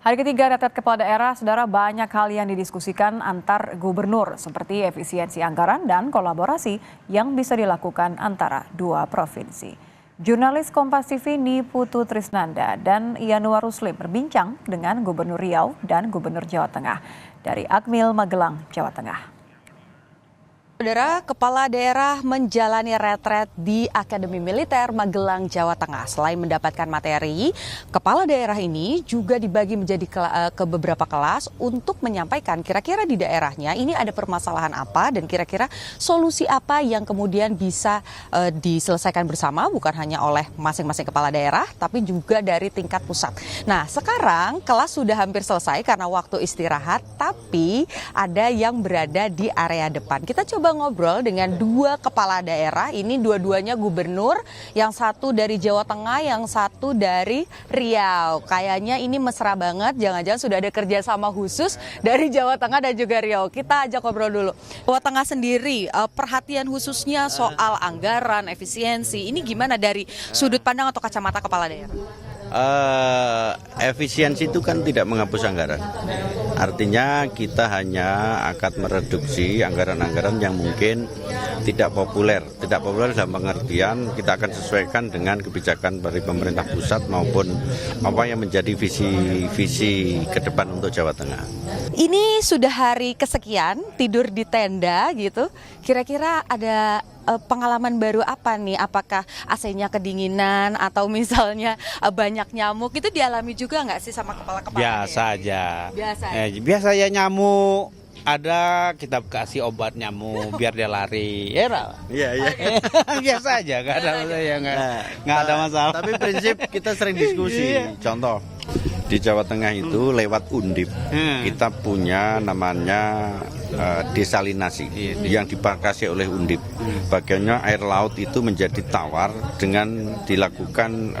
Hari ketiga retret kepala daerah, saudara, banyak hal yang didiskusikan antar gubernur seperti efisiensi anggaran dan kolaborasi yang bisa dilakukan antara dua provinsi. Jurnalis Kompas TV Niputu Trisnanda dan Yanuar Ruslim berbincang dengan Gubernur Riau dan Gubernur Jawa Tengah dari Akmil Magelang, Jawa Tengah. Saudara, kepala daerah menjalani retret di Akademi Militer Magelang, Jawa Tengah. Selain mendapatkan materi, kepala daerah ini juga dibagi menjadi ke beberapa kelas untuk menyampaikan kira-kira di daerahnya ini ada permasalahan apa dan kira-kira solusi apa yang kemudian bisa diselesaikan bersama, bukan hanya oleh masing-masing kepala daerah, tapi juga dari tingkat pusat. Nah, sekarang kelas sudah hampir selesai karena waktu istirahat, tapi ada yang berada di area depan. Kita coba ngobrol dengan dua kepala daerah, ini dua-duanya gubernur, yang satu dari Jawa Tengah, yang satu dari Riau. Kayaknya ini mesra banget, jangan-jangan sudah ada kerjasama khusus dari Jawa Tengah dan juga Riau. Kita ajak ngobrol dulu. Jawa Tengah sendiri, perhatian khususnya soal anggaran, efisiensi, ini gimana dari sudut pandang atau kacamata kepala daerah? Efisiensi itu kan tidak menghapus anggaran. Artinya kita hanya akan mereduksi anggaran-anggaran yang mungkin tidak populer. Tidak populer dalam pengertian kita akan sesuaikan dengan kebijakan dari pemerintah pusat maupun apa yang menjadi visi ke depan untuk Jawa Tengah. Ini sudah hari kesekian tidur di tenda gitu. Kira-kira ada pengalaman baru apa nih? Apakah AC-nya kedinginan atau misalnya banyak nyamuk? Itu dialami juga nggak sih sama kepala-kepala? Biasa aja. Biasa. Biasa ya, nyamuk ada, kita kasih obat nyamuk biar dia lari. Iya. Biasa aja, nggak ada masalah. Tapi prinsip kita sering diskusi. Contoh di Jawa Tengah itu lewat Undip kita punya namanya desalinasi yang dipakai oleh Undip. Bagiannya air laut itu menjadi tawar dengan dilakukan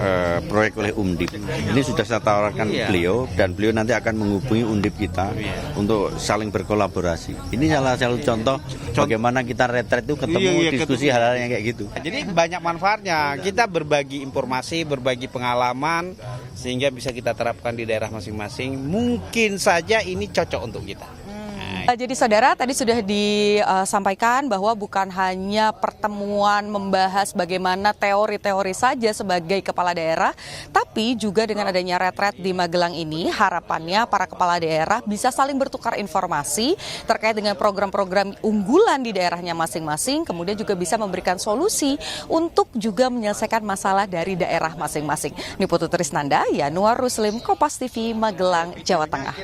proyek oleh Undip. Ini sudah saya tawarkan beliau dan beliau nanti akan menghubungi Undip kita untuk saling berkolaborasi. Ini salah satu contoh bagaimana kita retret itu ketemu diskusi hal-hal yang kayak gitu. Jadi banyak manfaatnya. Kita berbagi informasi, berbagi pengalaman sehingga bisa kita terapkan di daerah masing-masing. Mungkin saja ini cocok untuk kita. Jadi saudara, tadi sudah disampaikan bahwa bukan hanya pertemuan membahas bagaimana teori-teori saja sebagai kepala daerah, tapi juga dengan adanya retret di Magelang ini, harapannya para kepala daerah bisa saling bertukar informasi terkait dengan program-program unggulan di daerahnya masing-masing, kemudian juga bisa memberikan solusi untuk juga menyelesaikan masalah dari daerah masing-masing. Niputu Trisnanda, Yanuar Ruslim, Kompas TV, Magelang, Jawa Tengah.